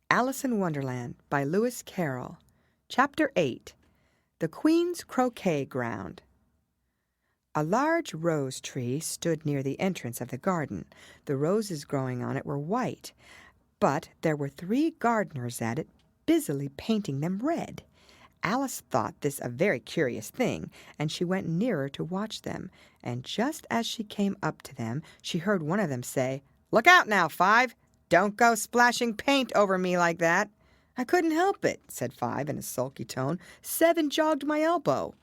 Alice in Wonderland by Lewis Carroll. Chapter 8. The Queen's Croquet-Ground. A large rose tree stood near the entrance of the garden. The roses growing on it were white, but there were 3 gardeners at it, busily painting them red. Alice thought this a very curious thing, and she went nearer to watch them, and just as she came up to them, she heard one of them say, "Look out now, Five! Don't go splashing paint over me like that." "I couldn't help it," said Five in a sulky tone. "Seven jogged my elbow."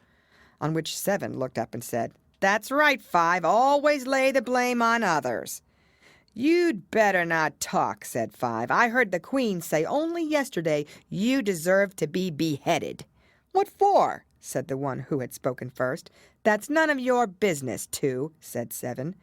On which Seven looked up and said, "That's right, Five. Always lay the blame on others." "You'd better not talk," said Five. "I heard the Queen say only yesterday you deserved to be beheaded." "What for?" said the one who had spoken first. "That's none of your business, Two," said Seven.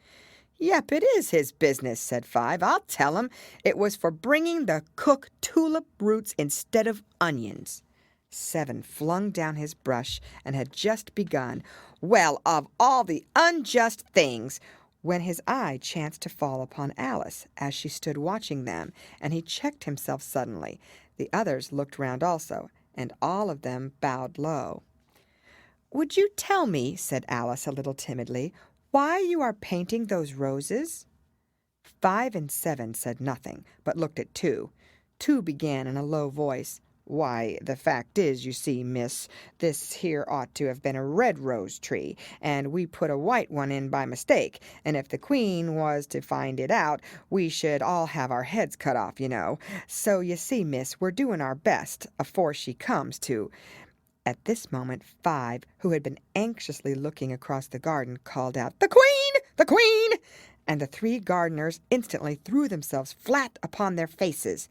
"Yep, it is his business," said Five. "I'll tell him. It was for bringing the cook tulip roots instead of onions." Seven flung down his brush and had just begun, "Well, of all the unjust things," when his eye chanced to fall upon Alice as she stood watching them, and he checked himself suddenly. The others looked round also, and all of them bowed low. "Would you tell me," said Alice a little timidly, "why you are painting those roses?" 5 and 7 said nothing, but looked at Two. Two began in a low voice, "Why, the fact is, you see, miss, this here ought to have been a red rose tree, and we put a white one in by mistake, and if the Queen was to find it out, we should all have our heads cut off, you know. So, you see, miss, we're doing our best, afore she comes to—" At this moment, Five, who had been anxiously looking across the garden, called out, "The Queen! The Queen!" And the 3 gardeners instantly threw themselves flat upon their faces.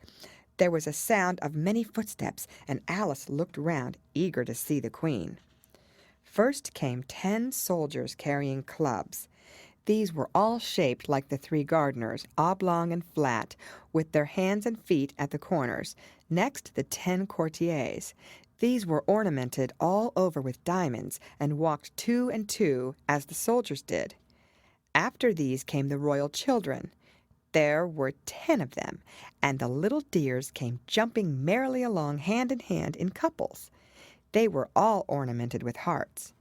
There was a sound of many footsteps, and Alice looked round, eager to see the Queen. First came 10 soldiers carrying clubs. These were all shaped like the 3 gardeners, oblong and flat, with their hands and feet at the corners. Next, the 10 courtiers. These were ornamented all over with diamonds, and walked 2 and 2, as the soldiers did. After these came the royal children. There were 10 of them, and the little dears came jumping merrily along hand in hand in couples. They were all ornamented with hearts.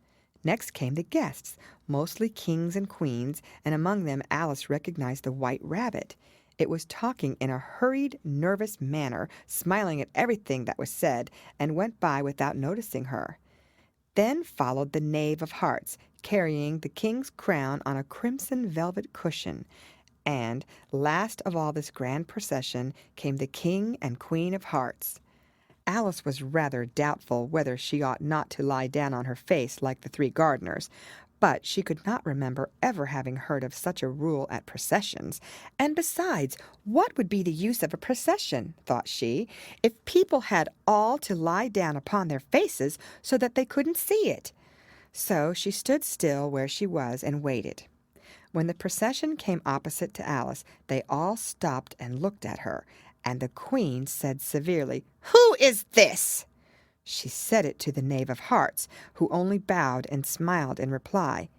Next came the guests, mostly kings and queens, and among them Alice recognized the white rabbit. It was talking in a hurried, nervous manner, smiling at everything that was said, and went by without noticing her. Then followed the knave of hearts, carrying the king's crown on a crimson velvet cushion. And, last of all this grand procession, came the king and queen of hearts. Alice was rather doubtful whether she ought not to lie down on her face like the 3 gardeners, but she could not remember ever having heard of such a rule at processions. And besides, what would be the use of a procession, thought she, if people had all to lie down upon their faces so that they couldn't see it? So she stood still where she was and waited. When the procession came opposite to Alice, they all stopped and looked at her, and the Queen said severely, "Who is this?" She said it to the knave of hearts, who only bowed and smiled in reply.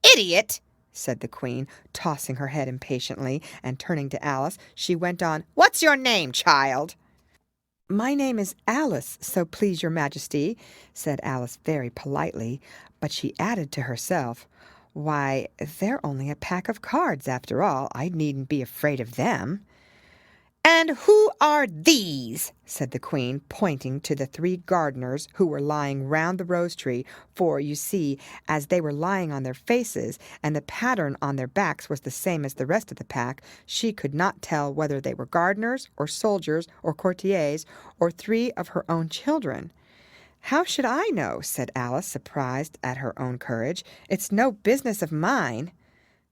"Idiot!" said the Queen, tossing her head impatiently, and turning to Alice, she went on, "What's your name, child?" "My name is Alice, so please your Majesty," said Alice very politely, but she added to herself, "Why, they're only a pack of cards, after all. I needn't be afraid of them." "And who are these?" said the Queen, pointing to the 3 gardeners who were lying round the rose tree, for, you see, as they were lying on their faces, and the pattern on their backs was the same as the rest of the pack, she could not tell whether they were gardeners, or soldiers, or courtiers, or 3 of her own children. "How should I know?" said Alice, surprised at her own courage. "It's no business of mine."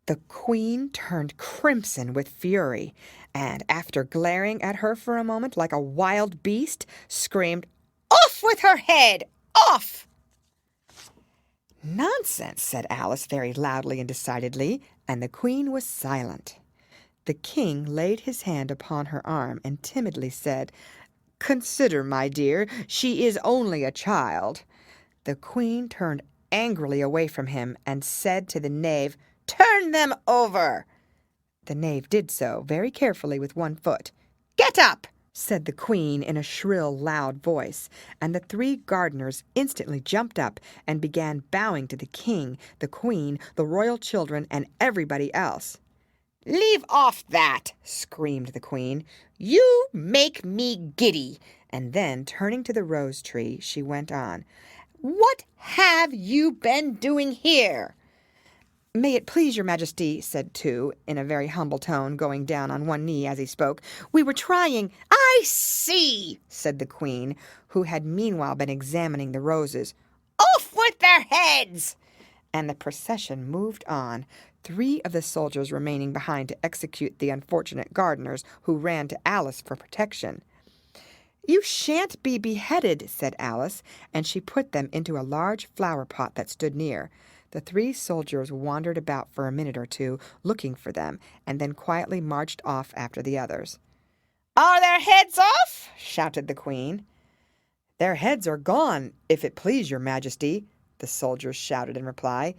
The Queen turned crimson with fury, and, after glaring at her for a moment like a wild beast, screamed, "Off with her head! Off!" "Nonsense!" said Alice very loudly and decidedly, and the Queen was silent. The King laid his hand upon her arm and timidly said, "Consider, my dear, she is only a child." The Queen turned angrily away from him and said to the knave, "Turn them over." The knave did so, very carefully with one foot. "Get up!" said the Queen in a shrill, loud voice, and the 3 gardeners instantly jumped up and began bowing to the King, the Queen, the royal children, and everybody else. "Leave off that!" screamed the Queen. "You make me giddy!" And then, turning to the rose tree, she went on. "What have you been doing here?" "May it please your Majesty," said two, in a very humble tone, going down on one knee as he spoke, "we were trying—" "I see," said the Queen, who had meanwhile been examining the roses. "Off with their heads!" And the procession moved on, 3 of the soldiers remaining behind to execute the unfortunate gardeners, who ran to Alice for protection. "You shan't be beheaded," said Alice, and she put them into a large flower pot that stood near. The 3 soldiers wandered about for a minute or two, looking for them, and then quietly marched off after the others. "Are their heads off?" shouted the Queen. "Their heads are gone, if it please your Majesty," the soldiers shouted in reply.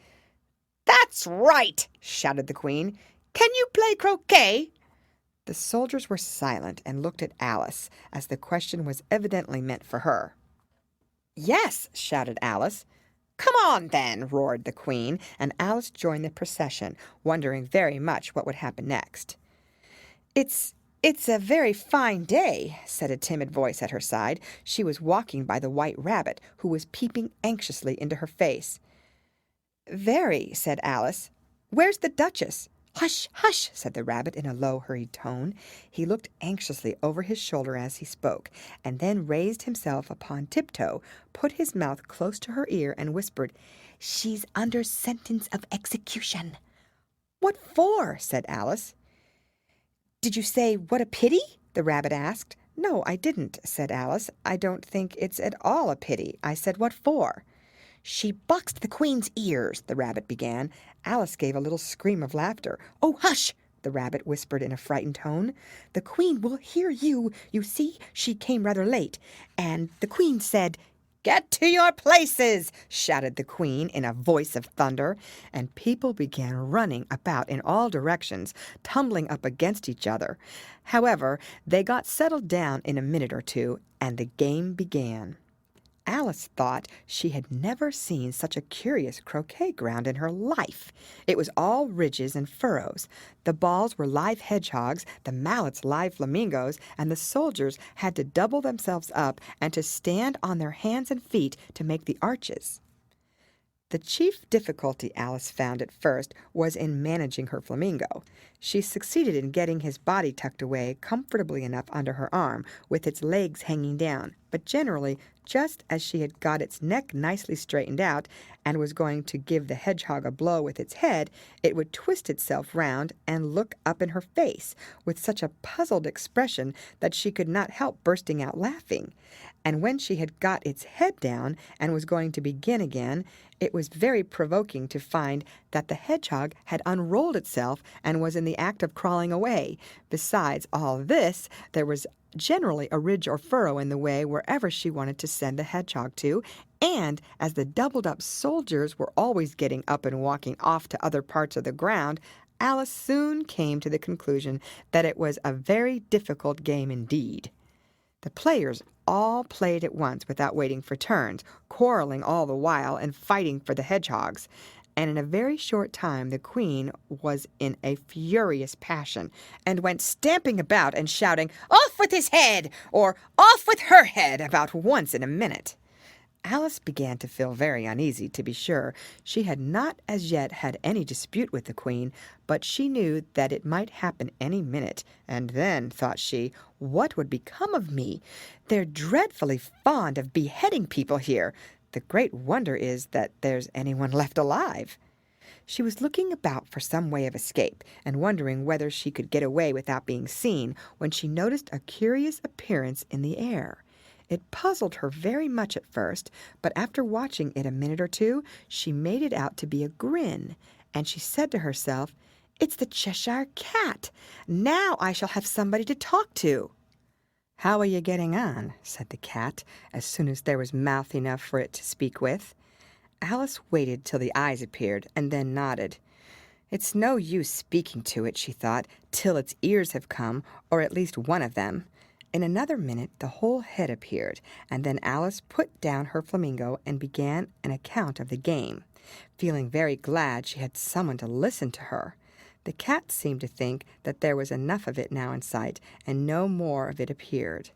"That's right," shouted the Queen. "Can you play croquet?" The soldiers were silent and looked at Alice, as the question was evidently meant for her. "Yes," shouted Alice. "Come on, then," roared the Queen, and Alice joined the procession, wondering very much what would happen next. It's a very fine day," said a timid voice at her side. She was walking by the White Rabbit, who was peeping anxiously into her face. "Very," said Alice. "Where's the Duchess?" "Hush, hush," said the Rabbit in a low, hurried tone. He looked anxiously over his shoulder as he spoke, and then raised himself upon tiptoe, put his mouth close to her ear, and whispered, "She's under sentence of execution." "What for?" said Alice. "Did you say, 'what a pity'?" the Rabbit asked. "No, I didn't," said Alice. "I don't think it's at all a pity. I said, 'what for?'" "She boxed the Queen's ears," the Rabbit began. Alice gave a little scream of laughter. "Oh, hush!" the Rabbit whispered in a frightened tone. "The Queen will hear you. You see, she came rather late, and the Queen said—" "Get to your places!" shouted the Queen in a voice of thunder, and people began running about in all directions, tumbling up against each other. However, they got settled down in a minute or two, and the game began. Alice thought she had never seen such a curious croquet ground in her life. It was all ridges and furrows. The balls were live hedgehogs, the mallets live flamingos, and the soldiers had to double themselves up and to stand on their hands and feet to make the arches. The chief difficulty Alice found at first was in managing her flamingo. She succeeded in getting his body tucked away comfortably enough under her arm, with its legs hanging down, but generally, just as she had got its neck nicely straightened out and was going to give the hedgehog a blow with its head, it would twist itself round and look up in her face with such a puzzled expression that she could not help bursting out laughing. And when she had got its head down and was going to begin again, it was very provoking to find that the hedgehog had unrolled itself and was in the act of crawling away. Besides all this, there was generally a ridge or furrow in the way wherever she wanted to send the hedgehog to, and as the doubled-up soldiers were always getting up and walking off to other parts of the ground, Alice soon came to the conclusion that it was a very difficult game indeed. The players all played at once without waiting for turns, quarreling all the while and fighting for the hedgehogs. And in a very short time the Queen was in a furious passion, and went stamping about and shouting, "Off with his head!" or "Off with her head!" about once in a minute. Alice began to feel very uneasy, to be sure. She had not as yet had any dispute with the Queen, but she knew that it might happen any minute, and then, thought she, what would become of me? They're dreadfully fond of beheading people here. The great wonder is that there's anyone left alive. She was looking about for some way of escape, and wondering whether she could get away without being seen, when she noticed a curious appearance in the air. It puzzled her very much at first, but after watching it a minute or two, she made it out to be a grin, and she said to herself, "It's the Cheshire Cat. Now I shall have somebody to talk to." "How are you getting on?" said the cat, as soon as there was mouth enough for it to speak with. Alice waited till the eyes appeared, and then nodded. "It's no use speaking to it," she thought, "till its ears have come, or at least one of them." In another minute the whole head appeared, and then Alice put down her flamingo and began an account of the game, feeling very glad she had someone to listen to her. The cat seemed to think that there was enough of it now in sight, and no more of it appeared.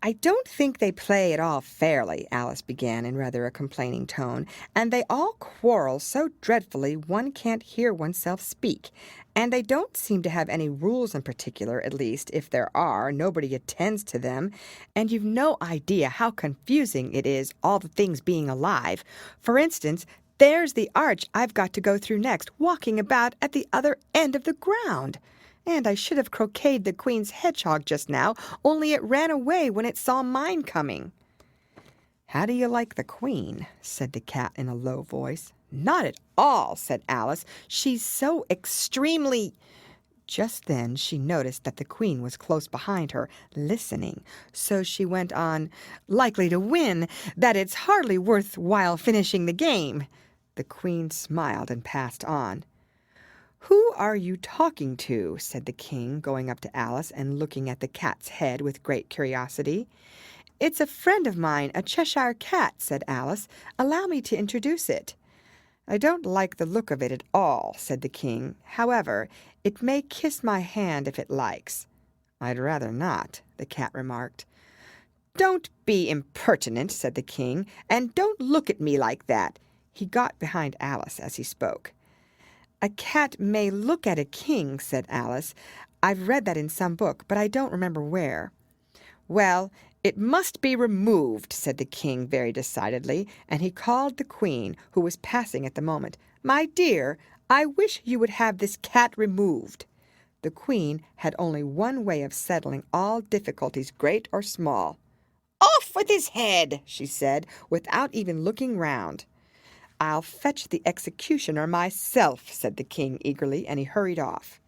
"I don't think they play at all fairly," Alice began in rather a complaining tone, "and they all quarrel so dreadfully one can't hear oneself speak. And they don't seem to have any rules in particular, at least, if there are, nobody attends to them, and you've no idea how confusing it is, all the things being alive. For instance, there's the arch I've got to go through next, walking about at the other end of the ground. And I should have croqueted the Queen's hedgehog just now, only it ran away when it saw mine coming." "How do you like the Queen?" said the cat in a low voice. "Not at all," said Alice. "She's so extremely—" Just then she noticed that the Queen was close behind her, listening, so she went on, "likely to win, that it's hardly worth while finishing the game." The Queen smiled and passed on. "Who are you talking to?" said the King, going up to Alice and looking at the cat's head with great curiosity. "It's a friend of mine, a Cheshire cat," said Alice. "Allow me to introduce it." "I don't like the look of it at all," said the King. "However, it may kiss my hand if it likes." "I'd rather not," the cat remarked. "Don't be impertinent," said the King, "and don't look at me like that." He got behind Alice as he spoke. "A cat may look at a king," said Alice. "I've read that in some book, but I don't remember where." "Well, it must be removed," said the King very decidedly, and he called the Queen, who was passing at the moment. "My dear, I wish you would have this cat removed." The Queen had only one way of settling all difficulties, great or small. "Off with his head," she said, without even looking round. "I'll fetch the executioner myself," said the King eagerly, and he hurried off.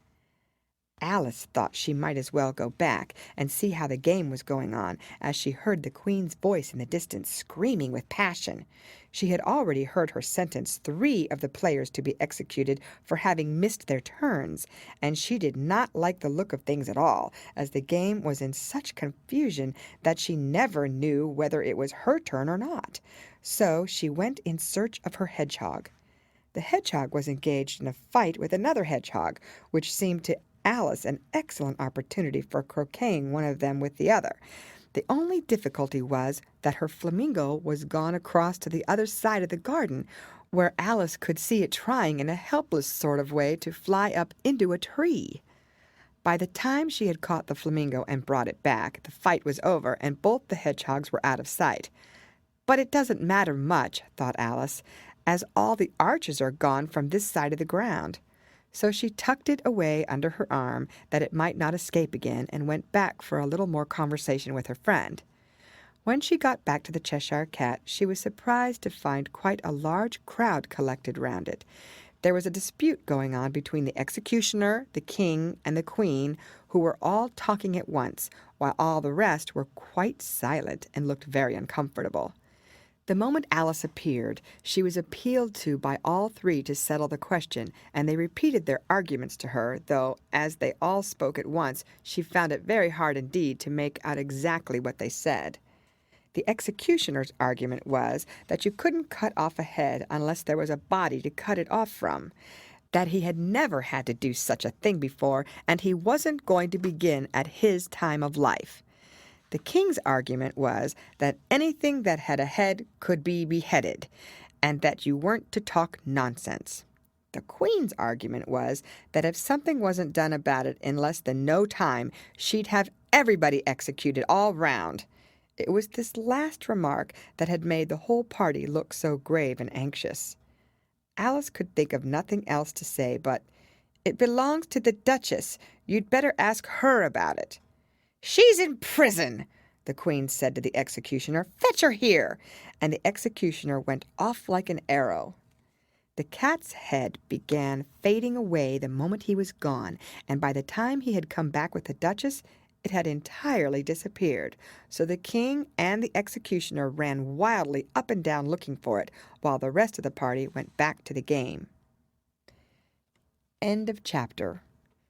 Alice thought she might as well go back and see how the game was going on, as she heard the Queen's voice in the distance screaming with passion. She had already heard her sentence 3 of the players to be executed for having missed their turns, and she did not like the look of things at all, as the game was in such confusion that she never knew whether it was her turn or not. So she went in search of her hedgehog. The hedgehog was engaged in a fight with another hedgehog, which seemed to Alice an excellent opportunity for croqueting one of them with the other. The only difficulty was that her flamingo was gone across to the other side of the garden, where Alice could see it trying in a helpless sort of way to fly up into a tree. By the time she had caught the flamingo and brought it back, the fight was over, and both the hedgehogs were out of sight. "But it doesn't matter much," thought Alice, "as all the arches are gone from this side of the ground." So she tucked it away under her arm that it might not escape again, and went back for a little more conversation with her friend. When she got back to the Cheshire Cat, she was surprised to find quite a large crowd collected round it. There was a dispute going on between the executioner, the King, and the Queen, who were all talking at once, while all the rest were quite silent and looked very uncomfortable. The moment Alice appeared, she was appealed to by all 3 to settle the question, and they repeated their arguments to her, though, as they all spoke at once, she found it very hard indeed to make out exactly what they said. The executioner's argument was that you couldn't cut off a head unless there was a body to cut it off from, that he had never had to do such a thing before, and he wasn't going to begin at his time of life. The King's argument was that anything that had a head could be beheaded, and that you weren't to talk nonsense. The Queen's argument was that if something wasn't done about it in less than no time, she'd have everybody executed all round. It was this last remark that had made the whole party look so grave and anxious. Alice could think of nothing else to say but, "It belongs to the Duchess. You'd better ask her about it." "She's in prison," the Queen said to the executioner. "Fetch her here." And the executioner went off like an arrow. The cat's head began fading away the moment he was gone, and by the time he had come back with the Duchess, it had entirely disappeared. So the King and the executioner ran wildly up and down looking for it, while the rest of the party went back to the game. End of chapter.